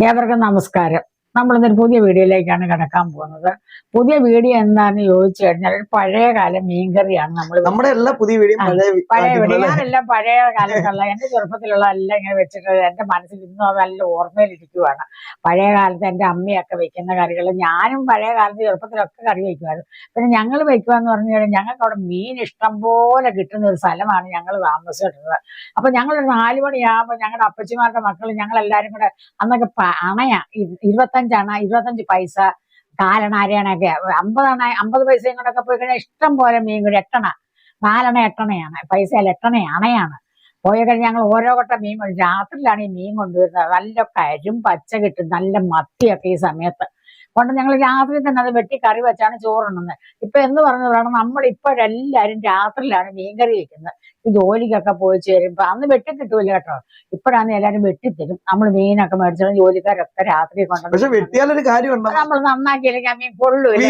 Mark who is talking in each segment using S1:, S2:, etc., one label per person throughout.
S1: ഏവർക്കും നമസ്കാരം. നമ്മളിന്നൊരു പുതിയ വീഡിയോയിലേക്കാണ് കിടക്കാൻ പോകുന്നത്. പുതിയ വീഡിയോ എന്താന്ന് ചോദിച്ചു കഴിഞ്ഞാൽ ഒരു പഴയകാല മീൻകറിയാണ്
S2: നമ്മുടെ എല്ലാ പുതിയ വീഡിയോ
S1: പഴയ വീഡിയോ. ഞാനെല്ലാം പഴയ കാലത്തുള്ള എന്റെ ചെറുപ്പത്തിലുള്ള എല്ലാം ഇങ്ങനെ വെച്ചിട്ട് എന്റെ മനസ്സിൽ ഇന്നും അത് നല്ല ഓർമ്മയിലിരിക്കുവാണ്. പഴയ കാലത്ത് എന്റെ അമ്മയൊക്കെ വെക്കുന്ന കറികൾ ഞാനും പഴയ കാലത്ത് ചെറുപ്പത്തിലൊക്കെ കറി വയ്ക്കുമായിരുന്നു. പിന്നെ ഞങ്ങൾ വെക്കുവാന്ന് പറഞ്ഞു കഴിഞ്ഞാൽ ഞങ്ങൾക്ക് അവിടെ മീൻ ഇഷ്ടം പോലെ കിട്ടുന്ന ഒരു സ്ഥലമാണ് ഞങ്ങൾ താമസിച്ചിട്ടുള്ളത്. അപ്പൊ ഞങ്ങളൊരു 4 മണിയാകുമ്പോൾ ഞങ്ങളുടെ അപ്പച്ചിമാരുടെ മക്കൾ ഞങ്ങളെല്ലാരും കൂടെ അന്നൊക്കെ അണയാ 25 പൈസ, കാലണ, അരയണൊക്കെ 50 പൈസയും കൊണ്ടൊക്കെ പോയി കഴിഞ്ഞാൽ ഇഷ്ടം പോലെ മീൻ കൂടി 8 4 8 പൈസ അല്ല 8 അണയാണ്. പോയ കഴിഞ്ഞ് ഞങ്ങൾ ഓരോ കൊട്ട മീൻ രാത്രിയിലാണ് ഈ മീൻ കൊണ്ടുവരുന്നത്. നല്ല കരിം പച്ച കിട്ടും, നല്ല മത്തിയൊക്കെ ഈ സമയത്ത് കൊണ്ട് ഞങ്ങൾ രാത്രി തന്നെ അത് വെട്ടി കറി വെച്ചാണ് ചോറുണ്ണുന്നത്. ഇപ്പൊ എന്ന് പറഞ്ഞു പറയണം, നമ്മളിപ്പോഴെല്ലാരും രാത്രിയിലാണ് മീൻകറി വെക്കുന്നത്. ഈ ജോലിക്കൊക്കെ പോയി ചേരുമ്പോ അന്ന് വെട്ടി കിട്ടൂല കേട്ടോ. ഇപ്പോഴാണ് എല്ലാരും വെട്ടിത്തരും. നമ്മൾ മീനൊക്കെ മേടിച്ചാൽ ജോലിക്കാരൊക്കെ രാത്രി കൊണ്ടുവന്ന് നമ്മൾ നന്നാക്കിയില്ലെങ്കിൽ ആ മീൻ കൊള്ളൂല.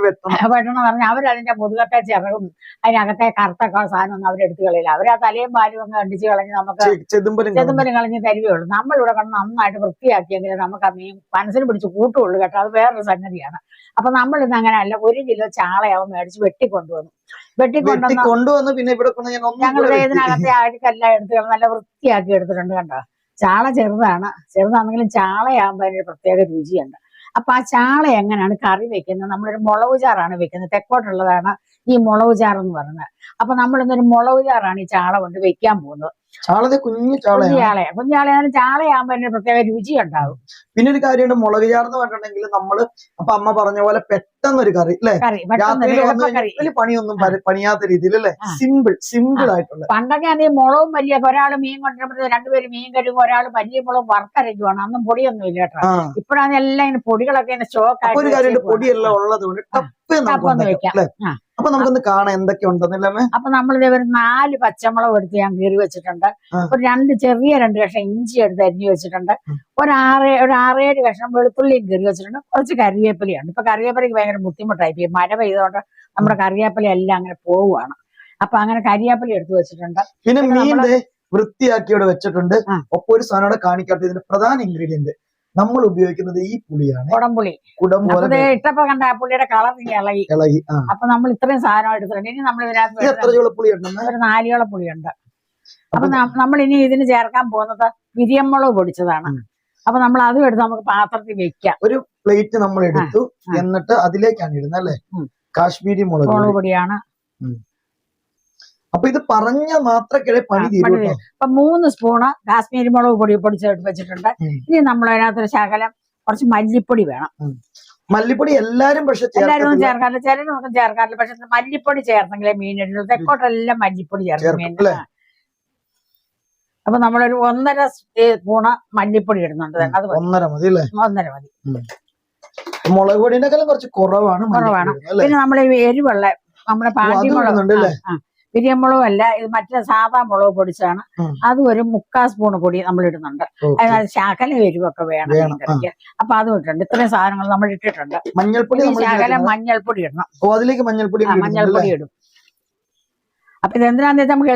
S1: വെട്ടണം പറഞ്ഞാൽ അവരതിന്റെ മുതുകത്തെ ചിറകും അതിനകത്തെ കറുത്ത സാധനം അവരെടുത്ത് കളയില്ല. അവരാ തലയും പാലും ഒന്ന് കണ്ടിച്ച് കളഞ്ഞ് നമുക്ക് ചെതുമ്പലും കളഞ്ഞ് തരുകയുള്ളൂ. നമ്മളിവിടെ കൊണ്ട് നന്നായിട്ട് വൃത്തിയാക്കിയെങ്കിൽ നമുക്ക് ആ മീൻ മനസ്സിന് പിടിച്ച് കൂട്ടുള്ളൂ കേട്ടോ. അത് വേറൊരു സംഗതിയാണ്. അപ്പൊ നമ്മളിന്ന് അങ്ങനെയല്ല, 1 കിലോ ചാളയാവും മേടിച്ച് വെട്ടിക്കൊണ്ടുവന്ന്
S2: പിന്നെ ഇവിടെ
S1: ഞങ്ങൾ ഇതിനകത്തെ അഴുക്കെല്ലാം എടുത്ത് നല്ല വൃത്തിയാക്കി എടുത്തിട്ടുണ്ട് കേട്ടോ. ചാള ചെറുതാണെങ്കിലും ചാളയാകുമ്പോൾ അതിന് പ്രത്യേക രുചിയുണ്ട്. അപ്പൊ ആ ചാള എങ്ങനെയാണ് കറി വെക്കുന്നത്? നമ്മളൊരു മുളക് ചാറാണ് വെക്കുന്നത്. തെക്കോട്ടുള്ളതാണ് ഈ മുളക് ചാറെന്ന് പറയുന്നത്. അപ്പൊ നമ്മളിന്നൊരു മുളക് ചാറാണ് ഈ ചാള കൊണ്ട് വെക്കാൻ പോകുന്നത്. കുഞ്ഞാളയാലും ചാളയാകുമ്പോ അതിന് പ്രത്യേക രുചി ഉണ്ടാവും.
S2: പിന്നെ ഒരു കാര്യമുണ്ട്, മുളക് ചാറെന്ന് പറഞ്ഞിട്ടുണ്ടെങ്കിൽ നമ്മള് അപ്പൊ അമ്മ പറഞ്ഞ പോലെ പെട്ടെന്നൊരു കറി അല്ലേ, പണിയൊന്നും പണിയാത്ത രീതിയിൽ അല്ലേ, സിമ്പിൾ ആയിട്ടുള്ള.
S1: പണ്ടൊക്കെ ആണെങ്കിൽ മുളകും മല്ലിയൊക്കെ ഒരാൾ മീൻ കൊണ്ടുവരുമ്പോൾ 2 പേര് മീൻ കഴുകും, ഒരാൾ മല്ലിയും മുളകും വറുത്തരയ്ക്കുവാണ്. അന്നും പൊടിയൊന്നും ഇല്ല കേട്ടോ. ഇപ്പോഴാണ് എല്ലാം ഇങ്ങനെ പൊടികളൊക്കെ ഇങ്ങനെ സ്റ്റോക്ക്
S2: ഒരു കാര്യമുണ്ട്, പൊടിയെല്ലാം ഉള്ളത് കൊണ്ട് ടപ്പ് വെക്കാം. അപ്പൊ നമുക്കൊന്ന് കാണാം എന്തൊക്കെ ഉണ്ടെന്നല്ലേ.
S1: അപ്പൊ നമ്മളിത് ഒരു 4 പച്ചമുളക് എടുത്ത് ഞാൻ കീറി വെച്ചിട്ടുണ്ട്. ഒരു 2 ചെറിയ കഷ്ണം ഇഞ്ചി എടുത്ത് അരിഞ്ഞു വെച്ചിട്ടുണ്ട്. ഒരു 6-7 കഷ്ണം വെളുത്തുള്ളിയും കീറി വെച്ചിട്ടുണ്ട്. കുറച്ച് കറിവേപ്പിലയാണ്. ഇപ്പൊ കറിവേപ്പിലയ്ക്ക് ഭയങ്കര ബുദ്ധിമുട്ടായി, മഴ പെയ്തുകൊണ്ട് നമ്മുടെ കറിവേപ്പില എല്ലാം അങ്ങനെ പോവുകയാണ്. അപ്പൊ അങ്ങനെ കരിവേപ്പില എടുത്ത് വെച്ചിട്ടുണ്ട്.
S2: പിന്നെ മീൻ വൃത്തിയാക്കി ഇവിടെ വെച്ചിട്ടുണ്ട്. ഒപ്പം ഒരു സാധനം കാണിക്കാത്ത ഇതിന്റെ പ്രധാന ഇൻഗ്രീഡിയന്റ് നമ്മൾ ഉപയോഗിക്കുന്നത് ഈ പുളിയാണ്,
S1: കുടംപുളി. ഇട്ടപ്പോ കണ്ട ആ പുള്ളിയുടെ കളർ ഇളകി. അപ്പൊ നമ്മൾ ഇത്രയും സാധനം എടുത്തിട്ടുണ്ട്. ഇനി നമ്മൾ ഇതിനകത്ത് ഒരു 4 പുളിയുണ്ട്. അപ്പൊ നമ്മൾ ഇനി ഇതിന് ചേർക്കാൻ പോകുന്നത് വിരിയമുളക് പൊടിച്ചതാണ്. അപ്പൊ നമ്മൾ അതും എടുത്ത് നമുക്ക് പാത്രത്തിൽ വെക്കാം.
S2: ഒരു പ്ലേറ്റ് നമ്മൾ എടുത്തു, എന്നിട്ട് അതിലേക്കാണ് ഇടുന്നത് അല്ലേ, കാശ്മീരി മുളക്
S1: പൊടിയാണ്.
S2: അപ്പൊ ഇത് പറഞ്ഞ മാത്രമേ പണി തീരൂ.
S1: അപ്പൊ 3 സ്പൂണ് കാശ്മീരി മുളക് പൊടി പൊടിച്ചെടുത്ത് വെച്ചിട്ടുണ്ട്. ഇനി നമ്മൾ അതിനകത്തൊരു ശകലം കുറച്ച് മല്ലിപ്പൊടി വേണം.
S2: മല്ലിപ്പൊടി എല്ലാരും
S1: എല്ലാവരും ചേർക്കാറില്ല, ചിലരൊന്നും ചേർക്കാറില്ല. പക്ഷെ മല്ലിപ്പൊടി ചേർന്നെങ്കിലേ മീൻ ഇടുള്ളൂ. തെക്കോട്ടെല്ലാം മല്ലിപ്പൊടി ചേർക്കും മീൻ. അപ്പൊ നമ്മളൊരു 1.5 സ്പൂണ് മല്ലിപ്പൊടി ഇടുന്നുണ്ട്. അത്
S2: 1.5 മതി അല്ലേ?
S1: 1.5 മതി.
S2: മുളക് പൊടിയേക്കാളും കുറച്ച് കുറവാണ്.
S1: പിന്നെ നമ്മൾ എരിവുള്ള നമ്മുടെ പാണ്ടിമുളക്, വിരിയമുളകും അല്ല, ഇത് മറ്റേ സാധാ മുളക് പൊടിച്ചാണ്. അതും ഒരു 3/4 സ്പൂൺ പൊടി നമ്മൾ ഇടുന്നുണ്ട്. അതായത് ശകലം എരിവൊക്കെ വേണം. അപ്പൊ അതും ഇട്ടുണ്ട്. ഇത്രയും സാധനങ്ങൾ നമ്മൾ ഇട്ടിട്ടുണ്ട്. ശകലം മഞ്ഞൾപ്പൊടി ഇടണം. മഞ്ഞൾപ്പൊടി ഇടും. അപ്പൊ ഇതെന്തിനാന്ന് വെച്ചാൽ നമുക്ക്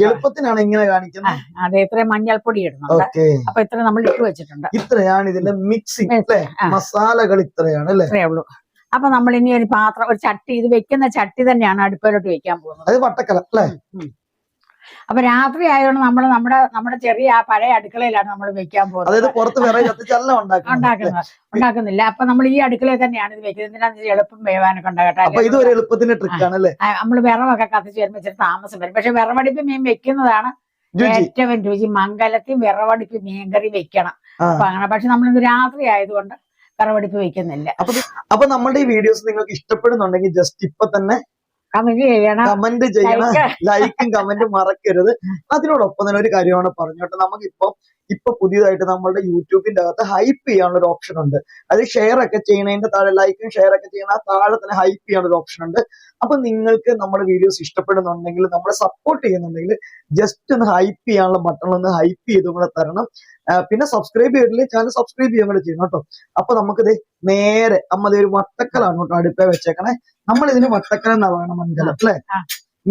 S2: എളുപ്പത്തിനാണ് ഇങ്ങനെ കാണിക്കുന്നത്.
S1: അതെ, ഇത്രയും മഞ്ഞൾപ്പൊടി ഇടുന്നുണ്ട്. അപ്പൊ ഇത്ര നമ്മൾ ഇട്ട് വെച്ചിട്ടുണ്ട്.
S2: ഇത്രയാണ് ഇതിന്റെ മിക്സിംഗ് മസാലകൾ, ഇത്രയാണ് അല്ലേ?
S1: ഇത്രയേ ഉള്ളൂ. അപ്പൊ നമ്മൾ ഇനി ഒരു പാത്രം, ഒരു ചട്ടി, ഇത് വെക്കുന്ന ചട്ടി തന്നെയാണ് അടുപ്പിലോട്ട് വെക്കാൻ പോകുന്നത്.
S2: അത് വട്ടക്കലം അല്ലേ?
S1: അപ്പൊ രാത്രി ആയതുകൊണ്ട് നമ്മുടെ ചെറിയ ആ പഴയ അടുക്കളയിലാണ് നമ്മൾ വെക്കാൻ പോകുന്നത്. ഉണ്ടാക്കുന്നില്ല. അപ്പൊ നമ്മൾ ഈ അടുക്കളയിൽ തന്നെയാണ് ഇത് വെക്കുന്നത്. എന്തിനാന്ന് എളുപ്പം വേവാനൊക്കെ ഉണ്ടാകട്ടെ. നമ്മൾ വിറവൊക്കെ കത്തിച്ച് വരുമ്പോൾ ഇച്ചിരി താമസം വരും. പക്ഷെ വിറവടുപ്പ് മീൻ വെക്കുന്നതാണ് ഏറ്റവും രുചി. മംഗലത്തിൽ വിറവടുപ്പ് മീൻകറി വെക്കണം. അപ്പൊ അങ്ങനെ. പക്ഷെ നമ്മളിത് രാത്രി ആയതുകൊണ്ട് വിറവടുപ്പ് വെക്കുന്നില്ല.
S2: അപ്പൊ നമ്മളുടെ ഈ വീഡിയോസ് നിങ്ങൾക്ക് ഇഷ്ടപ്പെടുന്നുണ്ടെങ്കിൽ ജസ്റ്റ് ഇപ്പൊ തന്നെ കമന്റ് ചെയ്യണം, ലൈക്കും കമന്റും മറക്കരുത്. അതിനോടൊപ്പം തന്നെ ഒരു കാര്യമാണ് പറഞ്ഞോട്ടെ, ഇപ്പൊ പുതിയതായിട്ട് നമ്മളുടെ യൂട്യൂബിന്റെ അകത്ത് ഹൈപ്പ് ചെയ്യാനുള്ള ഒരു ഓപ്ഷൻ ഉണ്ട്. അത് ഷെയർ ഒക്കെ ചെയ്യണതിന്റെ താഴെ, ലൈക്കും ഷെയർ ഒക്കെ ചെയ്യുന്ന ആ താഴെ തന്നെ ഹൈപ്പ് ചെയ്യാനുള്ള ഒരു ഓപ്ഷൻ ഉണ്ട്. അപ്പൊ നിങ്ങൾക്ക് നമ്മുടെ വീഡിയോസ് ഇഷ്ടപ്പെടുന്നുണ്ടെങ്കിൽ, നമ്മളെ സപ്പോർട്ട് ചെയ്യുന്നുണ്ടെങ്കിൽ ജസ്റ്റ് ഒന്ന് ഹൈപ്പ് ചെയ്യാനുള്ള ബട്ടൺ ഒന്ന് ഹൈപ്പ് ചെയ്തും കൂടെ തരണം. പിന്നെ സബ്സ്ക്രൈബ് ചെയ്തില്ലേ, ചാനൽ സബ്സ്ക്രൈബ് ചെയ്യാൻ കൂടെ ചെയ്യണം കേട്ടോ. അപ്പൊ നമുക്കിത് നേരെ ഒരു വട്ടക്കലാണ് കേട്ടോ അടുപ്പേ വെച്ചേക്കണേ. നമ്മൾ ഇതിന് വട്ടക്കൽ എന്നാ പറയണം, മൺകലം അല്ലെ?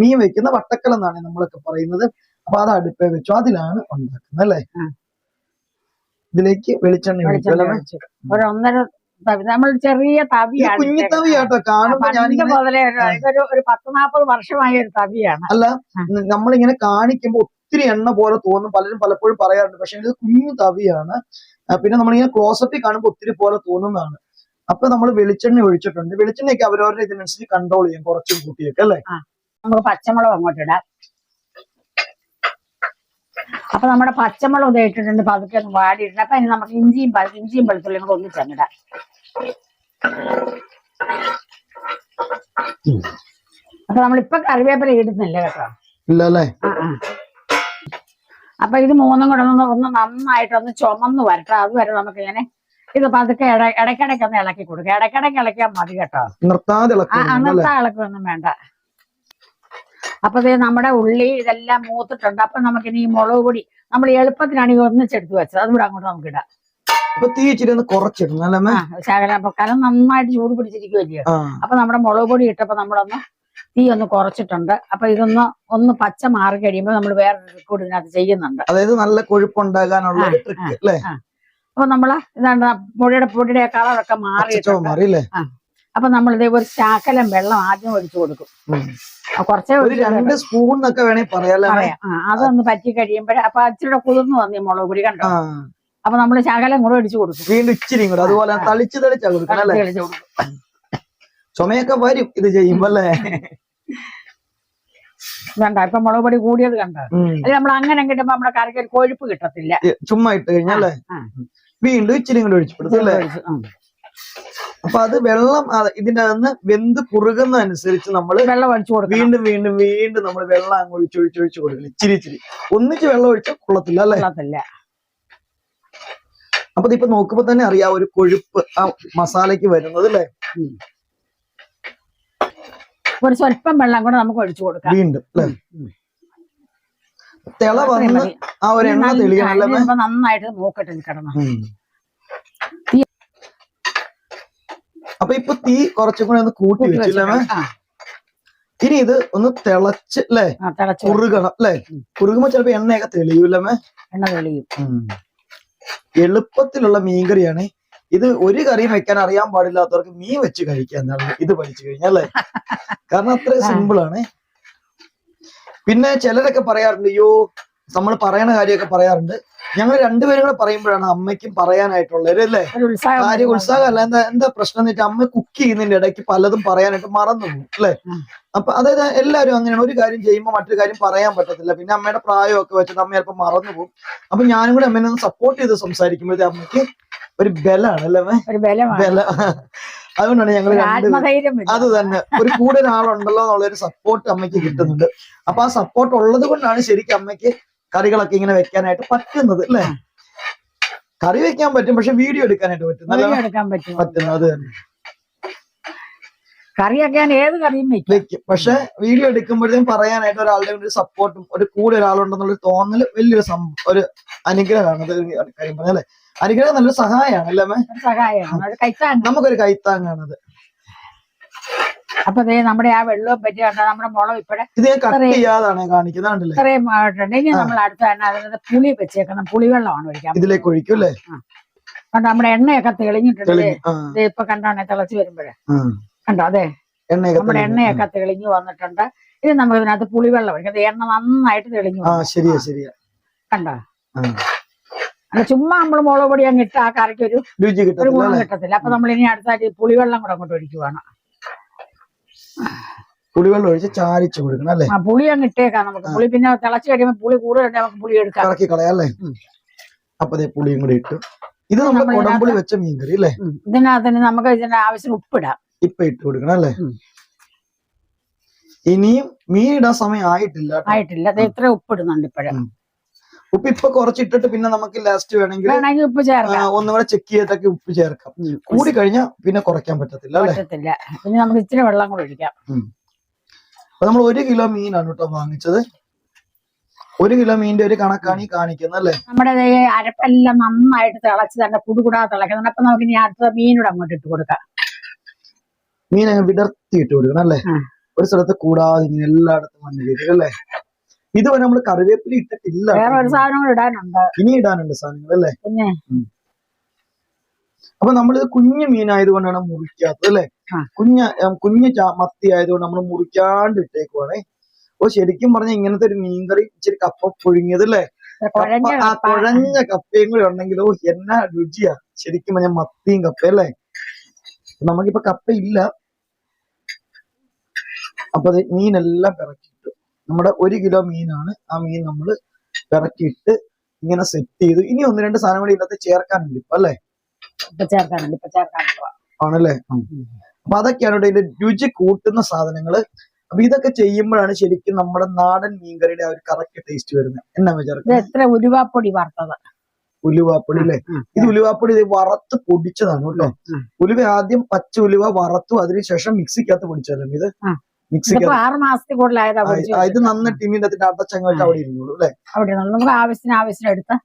S2: മീൻ വെക്കുന്ന വട്ടക്കൽ എന്നാണ് നമ്മളൊക്കെ പറയുന്നത്. അപ്പൊ അത് അടുപ്പേ വെച്ചു, അതിലാണ് ഉണ്ടാക്കുന്നത് അല്ലേ? ഇതിലേക്ക് വെളിച്ചെണ്ണ
S1: ഒഴിച്ചു. ഒരു 1.5 തവി, നമ്മൾ ചെറിയ തവിയാണ്,
S2: കുഞ്ഞു തവിയാട്ടോ കാണുമ്പോ ഞാനിങ്ങനെ
S1: മുതലേ ഇതൊരു 10-40 വർഷമായ ഒരു തവിയാണ്.
S2: അല്ല, നമ്മളിങ്ങനെ കാണിക്കുമ്പോ ഒത്തിരി എണ്ണ പോലെ തോന്നും, പലരും പലപ്പോഴും പറയാറുണ്ട്. പക്ഷെ ഇത് കുഞ്ഞു തവിയാണ്. പിന്നെ നമ്മളിങ്ങനെ ക്ലോസപ്പിൽ കാണുമ്പോൾ ഒത്തിരി പോലെ തോന്നുന്നതാണ്. അപ്പൊ നമ്മൾ വെളിച്ചെണ്ണ ഒഴിച്ചിട്ടുണ്ട്. വെളിച്ചെണ്ണയൊക്കെ അവരവരുടെ ഇതിനനുസരിച്ച് കൺട്രോൾ ചെയ്യും, കുറച്ചും കൂട്ടിയൊക്കെ അല്ലേ.
S1: നമുക്ക് പച്ചമുളക് അങ്ങോട്ട് ഇടാം. അപ്പൊ നമ്മുടെ പച്ചമുളക് ഇട്ടിട്ടുണ്ട്, പതുക്കെ ഒന്ന് വാടിയിട്ടുണ്ട്. അപ്പൊ ഇനി നമുക്ക് ഇഞ്ചിയും വെളുത്തുള്ളിയും കൂടെ ഒന്നിച്ചങ്ങിടാം. അപ്പൊ നമ്മളിപ്പൊ കറിവേപ്പില ഇടുന്നില്ല കേട്ടോ.
S2: ഇല്ലല്ലേ.
S1: അപ്പൊ ഇത് മൂന്നും കൂടെ ഒന്ന് നന്നായിട്ടൊന്ന് ചുമന്ന് വരട്ടെ. അതുവരെ നമുക്ക് ഇങ്ങനെ ഇത് പതുക്കെ ഇടയ്ക്കിടയ്ക്ക് ഒന്ന് ഇളക്കി കൊടുക്കുക. ഇടയ്ക്കിടയ്ക്ക് ഇളക്കിയാൽ മതി കേട്ടോ, നിർത്താതെ ഇളക്കൊന്നും വേണ്ട. അപ്പൊ നമ്മുടെ ഉള്ളി ഇതെല്ലാം മൂത്തിട്ടുണ്ട്. അപ്പൊ നമുക്കിനി ഈ മുളക് പൊടി നമ്മൾ എളുപ്പത്തിനാണ് ഈ ഒന്നിച്ചെടുത്ത് വെച്ചത്, അതുകൂടെ അങ്ങോട്ട് നമുക്ക് ഇടാം. ശകലം കലം നന്നായിട്ട് ചൂട് പിടിച്ചിരിക്കുമല്ലോ. അപ്പൊ നമ്മുടെ മുളക് പൊടി ഇട്ടപ്പോ നമ്മളൊന്ന് തീ ഒന്ന് കുറച്ചിട്ടുണ്ട്. അപ്പൊ ഒന്ന് പച്ച മാറി കഴിയുമ്പോ നമ്മൾ വേറെ കൂടി ഇതിനകത്ത് ചെയ്യുന്നുണ്ട്.
S2: അതായത് നല്ല കൊഴുപ്പുണ്ടാകാനുള്ള
S1: അപ്പൊ നമ്മള് ഇതാണ്ട് പൊടിയുടെ കളറൊക്കെ മാറിയിട്ടുണ്ട്. അപ്പൊ നമ്മളിതേ ഒരു ശാക്കലം വെള്ളം ആദ്യം ഒഴിച്ചു കൊടുക്കും. കുറച്ചേ
S2: 2 സ്പൂൺ എന്നൊക്കെ വേണമെങ്കിൽ പറയാം.
S1: അതൊന്ന് പറ്റി കഴിയുമ്പോഴേ അപ്പൊ ഇച്ചിരി കുതിർന്നു വന്നി മുളക് പൊടി കണ്ടോ. അപ്പൊ നമ്മള് ശകലം കൂടെ ഒഴിച്ചു കൊടുക്കും.
S2: വീണ്ടും ഇച്ചിരി കൂടെ അതുപോലെ തളിച്ചാ കൊടുക്കണം. ചുമയൊക്കെ വരും ഇത് ചെയ്യുമ്പോ അല്ലേ.
S1: കണ്ട ഇപ്പൊ മുളക് പൊടി കൂടിയത് കണ്ട. അത് നമ്മൾ അങ്ങനെ കിട്ടുമ്പോ നമ്മുടെ കറിക്ക് ഒരു കൊഴുപ്പ് കിട്ടത്തില്ല.
S2: ചുമ്മാ ഇട്ട് കഴിഞ്ഞല്ലേ വീണ്ടും ഇച്ചിരി കൂടെ ഒഴിച്ചു കൊടുത്തല്ലേ. അപ്പൊ അത് വെള്ളം ഇതിന്റെ അകത്ത് വെന്ത് കുറുകുന്നതനുസരിച്ച് നമ്മൾ
S1: വെള്ളം ഒഴിച്ചു കൊടുക്കും.
S2: വീണ്ടും വീണ്ടും വീണ്ടും നമ്മൾ വെള്ളം അങ്ങ് ഒഴിച്ചു കൊടുക്കണം. ഇച്ചിരി ഒന്നിച്ച് വെള്ളം ഒഴിച്ചാൽ കൊള്ളത്തില്ല അല്ലേ. അപ്പൊ ഇതിപ്പോ നോക്കുമ്പോ തന്നെ അറിയാം ഒരു കൊഴുപ്പ് ആ മസാലയ്ക്ക് വരുന്നത് അല്ലേ.
S1: ഒരു സ്വല്പം വെള്ളം കൂടെ നമുക്ക് ഒഴിച്ചു കൊടുക്കാം
S2: വീണ്ടും അല്ലേ. തിള വന്ന് ആ ഒരു എണ്ണ തെളിയണം.
S1: നന്നായിട്ട് നോക്കട്ടെ കിടന്നു.
S2: അപ്പൊ ഇപ്പൊ തീ കുറച്ചും കൂടെ ഒന്ന് കൂട്ടി വെച്ചില്ലേ. ഇനി ഇത് ഒന്ന് തിളച്ച് അല്ലേ, കുറുകണം അല്ലേ. കുറുകുമ്പോ ചിലപ്പോ എണ്ണയൊക്കെ തെളിയൂല്ലേ.
S1: എണ്ണ തെളിയും.
S2: എളുപ്പത്തിലുള്ള മീൻകറിയാണ് ഇത്. ഒരു കറിയും വെക്കാൻ അറിയാൻ പാടില്ലാത്തവർക്ക് മീൻ വെച്ച് കഴിക്കാന്നാണ് ഇത് പഠിച്ചു കഴിഞ്ഞല്ലേ. കാരണം അത്ര സിമ്പിൾ ആണ്. പിന്നെ ചിലരൊക്കെ പറയാറുണ്ട്, അയ്യോ നമ്മൾ പറയണ കാര്യമൊക്കെ പറയാറുണ്ട്. ഞങ്ങൾ രണ്ടുപേരും കൂടെ പറയുമ്പോഴാണ് അമ്മയ്ക്കും പറയാനായിട്ടുള്ളത് അല്ലേ. കാര്യം ഉത്സാഹമല്ല. എന്താ പ്രശ്നം എന്ന് വെച്ചാൽ അമ്മ കുക്ക് ചെയ്യുന്നതിന്റെ ഇടയ്ക്ക് പലതും പറയാനായിട്ട് മറന്നു പോകും അല്ലെ. അപ്പൊ അതായത് എല്ലാവരും അങ്ങനെയാണ്. ഒരു കാര്യം ചെയ്യുമ്പോൾ മറ്റൊരു കാര്യം പറയാൻ പറ്റത്തില്ല. പിന്നെ അമ്മയുടെ പ്രായമൊക്കെ വെച്ചിട്ട് അമ്മ ചിലപ്പോൾ മറന്നു പോകും. അപ്പൊ ഞാനും കൂടെ അമ്മേനെ ഒന്ന് സപ്പോർട്ട് ചെയ്ത് സംസാരിക്കുമ്പോഴത്തെ അമ്മയ്ക്ക് ഒരു ബലാണ് അല്ലേ. ബല. അതുകൊണ്ടാണ് ഞങ്ങൾ അത് തന്നെ ഒരു കൂടെ ഒരാളുണ്ടല്ലോ എന്നുള്ളൊരു സപ്പോർട്ട് അമ്മയ്ക്ക് കിട്ടുന്നുണ്ട്. അപ്പൊ ആ സപ്പോർട്ട് ഉള്ളത് കൊണ്ടാണ് ശരിക്കും അമ്മയ്ക്ക് കറികളൊക്കെ ഇങ്ങനെ വെക്കാനായിട്ട് പറ്റുന്നത് അല്ലേ. കറി വെക്കാൻ പറ്റും, പക്ഷെ വീഡിയോ എടുക്കാനായിട്ട് പറ്റുന്നത് അത് തന്നെ.
S1: കറിയൊക്കെ ഏത് കറിയും
S2: വെക്കും, പക്ഷെ വീഡിയോ എടുക്കുമ്പോഴത്തേക്കും പറയാനായിട്ട് ഒരാളുടെ ഒരു സപ്പോർട്ടും ഒരു കൂടെ ഒരാളുണ്ടെന്നുള്ളൊരു തോന്നല് വലിയൊരു ഒരു അനുഗ്രഹമാണ്. അത് കാര്യം പറഞ്ഞല്ലേ, അനുഗ്രഹം നല്ലൊരു സഹായമാണ് അല്ലേ. നമുക്കൊരു കൈത്താങ്ങാണത്.
S1: അപ്പൊ നമ്മുടെ ആ വെള്ളവും പറ്റി നമ്മുടെ മുളക് ഇപ്പഴേ
S2: ഇത് ഞാൻ കട്ട് ചെയ്യാതാണ് കാണിക്കുന്നത്.
S1: ഇത്രയും ആയിട്ടുണ്ട്. ഇനി നമ്മൾ അടുത്ത തന്നെ അതിനകത്ത് പുളി വെച്ചേക്കുന്ന പുളിവെള്ളമാണ് ഒഴിക്കാം.
S2: ഇതിലേക്ക് ഒഴിക്കും അല്ലേ.
S1: കണ്ടോ നമ്മുടെ എണ്ണയൊക്കെ തെളിഞ്ഞിട്ടുണ്ട്. ഇപ്പൊ കണ്ടാണെ തിളച്ച് വരുമ്പോഴേ കണ്ടോ. അതെ നമ്മുടെ എണ്ണയൊക്കെ തെളിഞ്ഞു വന്നിട്ടുണ്ട്. ഇത് നമുക്ക് ഇതിനകത്ത് പുളിവെള്ളം ഒഴിക്കാം. എണ്ണ നന്നായിട്ട് തെളിഞ്ഞു. കണ്ടോ. ചുമ്മാ നമ്മൾ മുളക് പൊടി അങ്ങ് ഇട്ട് ആ കറിക്ക് ഒരു ഗുണം കിട്ടത്തില്ല. അപ്പൊ നമ്മൾ ഇനി അടുത്തായിട്ട് പുളിവെള്ളം കൂടെ അങ്ങോട്ട് ഒഴിക്കുവാണ്.
S2: പുളിവെള്ളം ഒഴിച്ച് ചാരിച്ചു കൊടുക്കണം അല്ലേ.
S1: പുളി അങ്ങ് ഇട്ടേക്കാം നമുക്ക്. പുളി പിന്നെ തിളച്ച് കഴിയുമ്പോൾ പുളി കൂടുതൽ നമുക്ക് പുളി എടുക്കാം,
S2: ഇറക്കി കളയാല്ലേ. അപ്പൊ പുളിയും കൂടി ഇട്ടു. ഇത് നമ്മുടെ കുടംപുളി വെച്ച മീൻകറി അല്ലേ.
S1: ഇതിനകത്ത് നമുക്ക് ഇതിന്റെ ആവശ്യത്തിന് ഉപ്പിടാം.
S2: ഇപ്പൊ ഇട്ട് കൊടുക്കണം അല്ലേ. ഇനിയും മീൻ ഇടാൻ സമയം ആയിട്ടില്ല.
S1: അത് ഇത്ര ഉപ്പിടുന്നുണ്ട് ഇപ്പഴേ.
S2: ഉപ്പ് ഇപ്പൊ കുറച്ചിട്ടിട്ട് പിന്നെ നമുക്ക് ലാസ്റ്റ് വേണമെങ്കിൽ
S1: ഉപ്പ് ചേർക്കാം.
S2: ഒന്നുകൂടെ ചെക്ക് ചെയ്തിട്ടൊക്കെ ഉപ്പ് ചേർക്കാം. കൂടി കഴിഞ്ഞാൽ പിന്നെ കുറയ്ക്കാൻ പറ്റത്തില്ല അല്ലേ.
S1: പിന്നെ നമുക്ക് ഇച്ചിരി വെള്ളം കൂടെ ഒഴിക്കാം.
S2: അപ്പൊ നമ്മൾ 1 കിലോ മീനാണ് കേട്ടോ വാങ്ങിച്ചത്. 1 കിലോ മീനിന്റെ ഒരു കണക്കാണ് ഈ കാണിക്കുന്നത് അല്ലേ.
S1: നമ്മുടെ അരപ്പെല്ലാം നന്നായിട്ട് തിളച്ച് തന്നെ കുടുകൂടാ തിളക്കുന്നുണ്ട്. അപ്പൊ നമുക്ക് ഇനി അടുത്ത മീനോട് അങ്ങോട്ട് ഇട്ട് കൊടുക്കാം.
S2: മീൻ അങ്ങ് വിടർത്തി ഇട്ട് കൊടുക്കണം അല്ലേ. ഒരു സ്ഥലത്ത് കൂടാതെ ഇങ്ങനെ എല്ലായിടത്തും വന്നു അല്ലേ. ഇതുവരെ നമ്മൾ കറിവേപ്പില ഇട്ടിട്ടില്ല.
S1: വേറെ ഒരു സാധനങ്ങൾ ഇടാനുണ്ട്,
S2: ഇനി ഇടാനുണ്ട് സാധനങ്ങൾ അല്ലേ.
S1: പിന്നെ
S2: അപ്പൊ നമ്മളിത് കുഞ്ഞു മീനായതുകൊണ്ടാണ് മുറിക്കാത്തത് അല്ലെ. കുഞ്ഞു മത്തി ആയതുകൊണ്ട് നമ്മൾ മുറിക്കാണ്ട് ഇട്ടേക്കുവാണേ. അപ്പൊ ശരിക്കും പറഞ്ഞ ഇങ്ങനത്തെ ഒരു മീൻകറി ഇച്ചിരി കപ്പ പുഴുങ്ങിയത് അല്ലേ, കുഴഞ്ഞ കപ്പയും കൂടി ഉണ്ടെങ്കിലോ എന്നാ രുചിയാ ശരിക്കും പറഞ്ഞ മത്തിയും കപ്പ അല്ലേ. നമുക്കിപ്പോ കപ്പ ഇല്ല, അപ്പൊ അത് മീനെല്ലാം പിറക്കിയിട്ടു. നമ്മുടെ 1 കിലോ മീനാണ്. ആ മീൻ നമ്മൾ പിറക്കിയിട്ട് ഇങ്ങനെ സെറ്റ് ചെയ്തു. ഇനി 1-2 സാധനം കൂടി ഇതിനകത്ത് ചേർക്കാനുണ്ട് ഇപ്പൊ അല്ലേ. ആണല്ലേ. അപ്പൊ അതൊക്കെയാണ് ഇതിന്റെ രുചി കൂട്ടുന്ന സാധനങ്ങള്. അപ്പൊ ഇതൊക്കെ ചെയ്യുമ്പോഴാണ് ശരിക്കും നമ്മുടെ നാടൻ മീൻകറിയുടെ ആ ഒരു കറക്റ്റ് ടേസ്റ്റ് വരുന്നത്. എന്നാ ചേർക്കുന്നത്?
S1: ഉലുവാപ്പൊടി വറുത്തത്.
S2: ഉലുവാപ്പൊടി അല്ലേ. ഇത് ഉലുവാപ്പൊടി വറുത്ത് പൊടിച്ചതാണ് കേട്ടോ. ഉലുവ ആദ്യം പച്ച ഉലുവ വറുത്തു, അതിനുശേഷം മിക്സിക്കകത്ത് പൊടിച്ചല്ലേ ഇത്. മിക്സിക്കകത്ത്
S1: 6 മാസത്തിൽ കൂടുതലായത്.
S2: ഇത് നന്ന ടിന്നിന്റെ അടച്ചങ്ങോട്ട് അവിടെ ഇരുന്നോളൂ അല്ലെ.
S1: നമുക്ക് ആവശ്യത്തിന് എടുത്ത്.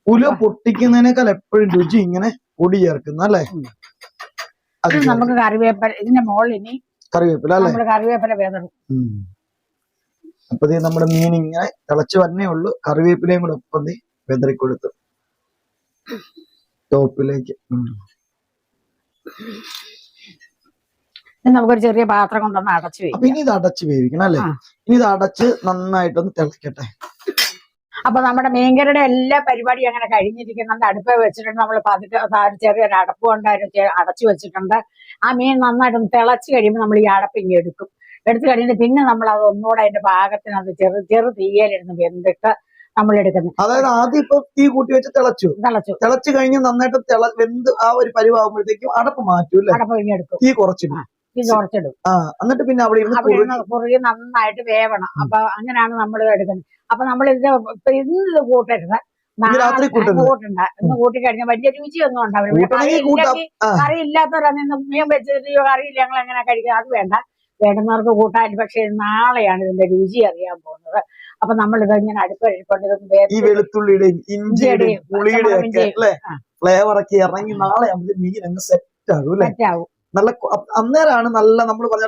S2: ഉലുവ പൊട്ടിക്കുന്നതിനേക്കാൾ എപ്പോഴും രുചി ഇങ്ങനെ പൊടി ചേർക്കുന്ന അല്ലേ.
S1: നമുക്ക് കറിവേപ്പില ഇതിന്റെ മുകളിൽ ഇനി
S2: കറിവേപ്പില അല്ലേ,
S1: കറിവേപ്പില വേദന.
S2: അപ്പൊ നമ്മുടെ മീൻ ഇങ്ങനെ തിളച്ചു വന്നേ ഉള്ളൂ. കറിവേപ്പിലയും കൂടെ ഒപ്പം വെതറി കൊടുത്തു ടോപ്പിലേക്ക്.
S1: നമുക്കൊരു ചെറിയ പാത്രം കൊണ്ടൊന്ന് അടച്ചു വേവിക്കും.
S2: അപ്പൊ ഇനി ഇത് അടച്ച് വേവിക്കണം അല്ലെ. ഇനി ഇത് അടച്ച് നന്നായിട്ടൊന്ന് തിളക്കട്ടെ.
S1: അപ്പൊ നമ്മുടെ മീൻകറിയുടെ എല്ലാ പരിപാടിയും അങ്ങനെ കഴിഞ്ഞിരിക്കുന്നുണ്ട്. അടുപ്പ് വെച്ചിട്ടുണ്ട്. നമ്മൾ പതുക്കെ ചെറിയൊരു അടപ്പ് കൊണ്ട് അടച്ചു വെച്ചിട്ടുണ്ട്. ആ മീൻ നന്നായിട്ടൊന്ന് തിളച്ച് കഴിയുമ്പോൾ നമ്മൾ ഈ അടപ്പ് ഇങ്ങനെ എടുത്തു കഴിഞ്ഞിട്ട് പിന്നെ നമ്മൾ അത് ഒന്നുകൂടെ അതിന്റെ പാകത്തിന് അത് ചെറു തീയലിരുന്ന് വെന്തിട്ട് നമ്മൾ എടുക്കുന്നത്.
S2: അതായത് ആദ്യം ഇപ്പൊ തീ കൂട്ടി വെച്ച് തിളച്ചു കഴിഞ്ഞ് നന്നായിട്ട് വെന്ത് ആ ഒരു പരിവാകുമ്പോഴത്തേക്കും അടപ്പ് മാറ്റൂല്ലേ,
S1: അടപ്പ് എടുക്കും,
S2: തീ കുറച്ചിടും. എന്നിട്ട് പിന്നെ അവിടെ
S1: കുറുകി നന്നായിട്ട് വേവണം. അപ്പൊ അങ്ങനെയാണ് നമ്മൾ എടുക്കുന്നത്. അപ്പൊ നമ്മൾ ഇന്ന് കൂട്ടരുത്,
S2: രാത്രി
S1: കൂട്ടണ്ട. ഇന്ന് കൂട്ടി കഴിഞ്ഞാൽ വലിയ രുചിയൊന്നും ഉണ്ടാവില്ല. കറി ഇല്ലാത്തവരാണ് മീൻ വെച്ചിട്ട് കറിയില്ല ഞങ്ങൾ എങ്ങനെ കഴിക്കുക, അത് വേണ്ട. വേണ്ടുന്നവർക്ക് കൂട്ടാൻ. പക്ഷെ നാളെയാണ് ഇതിന്റെ രുചി അറിയാൻ പോകുന്നത്. അപ്പൊ നമ്മൾ ഇങ്ങനെ അടുപ്പഴിക്കൊണ്ട്
S2: ഈ വെളുത്തുള്ളിയുടെയും ഇഞ്ചിയുടെയും പുളിയുടെയും ഒക്കെ ഫ്ലേവർ ഒക്കെ ഇറങ്ങി നാളെ മീൻ അങ്ങ് സെറ്റ് ആകും അല്ലെ. നല്ല അന്നേരമാണ് നല്ല നമ്മൾ പറഞ്ഞ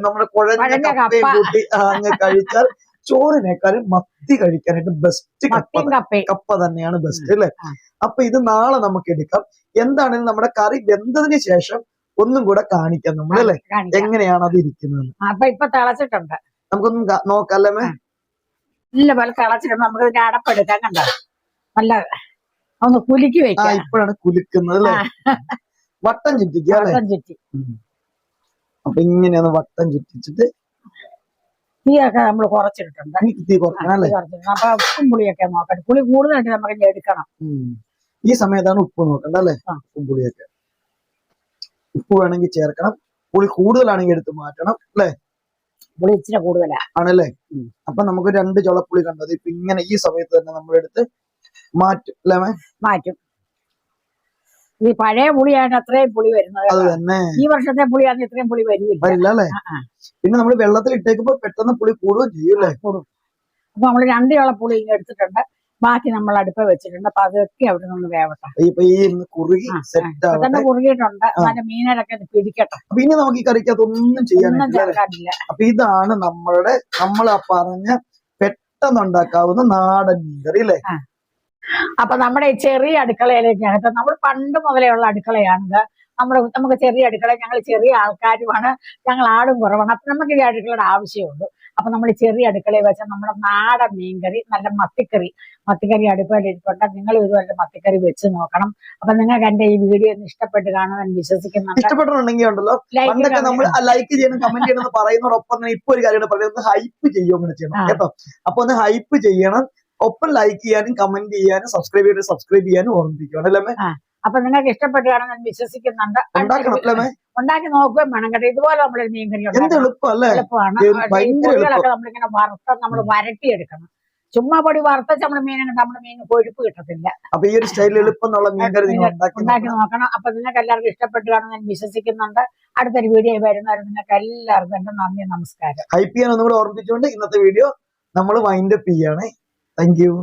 S2: നമ്മുടെ കുഴഞ്ഞ കപ്പയും കൂട്ടി അങ്ങ് കഴിച്ചാൽ ചോറിനേക്കാളും മത്തി കഴിക്കാനായിട്ട് ബെസ്റ്റ് കപ്പ തന്നെയാണ് ബെസ്റ്റ് അല്ലെ. അപ്പൊ ഇത് നാളെ നമുക്ക് എടുക്കാം. എന്താണെങ്കിലും നമ്മുടെ കറി വെന്തതിന് ശേഷം ഒന്നും കൂടെ കാണിക്കാം നമ്മളല്ലേ, എങ്ങനെയാണ് അത് ഇരിക്കുന്നത്.
S1: അപ്പൊ ഇപ്പൊ തിളച്ചിട്ടുണ്ട്,
S2: നമുക്കൊന്നും നോക്കാം അല്ലേ.
S1: ഇല്ല പോലെ തിളച്ചിട്ടുണ്ട്. നമുക്ക് ഇതിന്റെ അടപ്പെടുക്കാം. കണ്ടോ, നല്ല ഒന്ന് കുലുക്കി വെക്കാം.
S2: ഇപ്പോഴാണ് കുലുക്കുന്നത് അല്ലേ. വട്ടം ചുറ്റിക്കുക. അപ്പൊ ഇങ്ങനെയാണ് വട്ടം ചുറ്റിച്ചിട്ട്
S1: തീയൊക്കെ നമ്മൾ കുറച്ചിട്ടുണ്ട്.
S2: തീ കുറക്കണം അല്ലേ.
S1: അപ്പൊ ഉപ്പും പുളിയൊക്കെ നോക്കട്ടെ. പുളി കൂടുതലായിട്ട് നമുക്ക് എടുക്കണം.
S2: ഈ സമയത്താണ് ഉപ്പ് നോക്കണ്ട അല്ലേ. ഉപ്പും പുളിയൊക്കെ ഉപ്പ് വേണമെങ്കിൽ ചേർക്കണം. പുളി കൂടുതലാണെങ്കിൽ എടുത്ത് മാറ്റണം അല്ലേ.
S1: പുളി ഇച്ചിരി കൂടുതലാണല്ലേ.
S2: അപ്പൊ നമുക്ക് 2 ചുളപ്പുളി കണ്ടത് ഇപ്പൊ ഇങ്ങനെ ഈ സമയത്ത് തന്നെ നമ്മളെടുത്ത് മാറ്റും അല്ലേ.
S1: മാറ്റും. ഈ പഴയ പുളിയാണ് അത്രയും പുളി വരുന്നത്.
S2: അത് തന്നെ
S1: ഈ വർഷത്തെ പുളിയാണ് ഇത്രയും പുളി വരില്ല
S2: അല്ലേ. പിന്നെ നമ്മൾ വെള്ളത്തിൽ ഇട്ടേക്കുമ്പോ പെട്ടെന്ന് പുളി കൂടുകയും ചെയ്യൂല്ലേ.
S1: കൂടും. അപ്പൊ നമ്മൾ 2 ചുളപ്പുളി എടുത്തിട്ടുണ്ട്. ബാക്കി നമ്മൾ അടുപ്പ് വെച്ചിട്ടുണ്ട്. അപ്പൊ അതൊക്കെ അവിടെ നിന്ന് വേവട്ടെ. കുറുകിയിട്ടുണ്ട്. നല്ല മീനൊക്കെ പിടിക്കട്ടെ.
S2: പിന്നെ നമുക്ക് ഈ കറിക്കകത്ത് ഒന്നും ചെയ്യാനില്ല. അപ്പൊ ഇതാണ് നമ്മൾ പറഞ്ഞ പെട്ടെന്നുണ്ടാക്കാവുന്ന നാടൻ മീൻകറി അല്ലേ.
S1: അപ്പൊ നമ്മുടെ ഈ ചെറിയ അടുക്കളയിലേക്കകത്ത് നമ്മൾ പണ്ട് മുതലേ ഉള്ള അടുക്കളയാണിത്. നമുക്ക് ചെറിയ അടുക്കള, ഞങ്ങൾ ചെറിയ ആൾക്കാരുമാണ്, ഞങ്ങൾ ആടും കുറവാണ്. അപ്പൊ നമുക്ക് ഈ അടുക്കളയുടെ ആവശ്യമുള്ളൂ. അപ്പൊ നമ്മൾ ചെറിയ അടുക്കളയിൽ വെച്ചാൽ നമ്മുടെ നാടൻ മീൻകറി, നല്ല മത്തിക്കറി അടുക്കളയിലിരിപ്പുണ്ട്. നിങ്ങൾ ഇതുപോലെ മത്തിക്കറി വെച്ച് നോക്കണം. അപ്പൊ നിങ്ങൾക്ക് എന്റെ ഈ വീഡിയോ ഇഷ്ടപ്പെട്ട് കാണുമെന്ന് വിശ്വസിക്കുന്നുണ്ട്.
S2: ഇഷ്ടപ്പെട്ടിട്ടുണ്ടെങ്കിൽ ഉണ്ടല്ലോ നമ്മൾ ലൈക്ക് ചെയ്യണം, കമന്റ് ചെയ്യണം എന്ന് പറയുന്നതോടൊപ്പം തന്നെ ഇപ്പൊ ഒരു കാര്യം പറയുന്നത് ഹൈപ്പ് ചെയ്യുമെന്ന് ചെയ്യണം കേട്ടോ. അപ്പൊ ഒന്ന് ഹൈപ്പ് ചെയ്യണം, ഒപ്പം ലൈക്ക് ചെയ്യാനും കമന്റ് ചെയ്യാനും സബ്സ്ക്രൈബ് ചെയ്യാനും ഓർമ്മിപ്പിക്കണം അല്ലേ.
S1: അപ്പൊ നിങ്ങൾക്ക് ഇഷ്ടപ്പെട്ട് കാണുമെന്ന് വിശ്വസിക്കുന്നുണ്ട്. ഉണ്ടാക്കി നോക്കുകയും വേണം കേട്ടോ. ഇതുപോലെ നമ്മൾ മീൻകറി എളുപ്പമാണ്. നമ്മളിങ്ങനെ വറുത്ത നമ്മൾ വരട്ടിയെടുക്കണം. ചുമ്മാ പൊടി വറുത്ത നമ്മൾ മീൻ കൊഴുപ്പ് കിട്ടത്തില്ല.
S2: അപ്പൊ ഈ ഒരു സ്റ്റൈലിൽ എളുപ്പമുള്ള മീൻകറി
S1: ഉണ്ടാക്കി നോക്കണം. അപ്പൊ നിങ്ങൾക്ക് എല്ലാവർക്കും ഇഷ്ടപ്പെട്ട് കാണുമെന്ന് വിശ്വസിക്കുന്നുണ്ട്. അടുത്തൊരു വീഡിയോ വരുന്നവരെ നിങ്ങൾക്ക് എല്ലാവർക്കും എന്റെ നന്ദി, നമസ്കാരം.
S2: ഹൈപ്പ് ചെയ്യാൻ ഒന്നുകൂടെ ഓർമ്മിപ്പിച്ചുകൊണ്ട് ഇന്നത്തെ വീഡിയോ നമ്മൾ വൈൻഡ് അപ്പ് ചെയ്യാണ്. Thank you.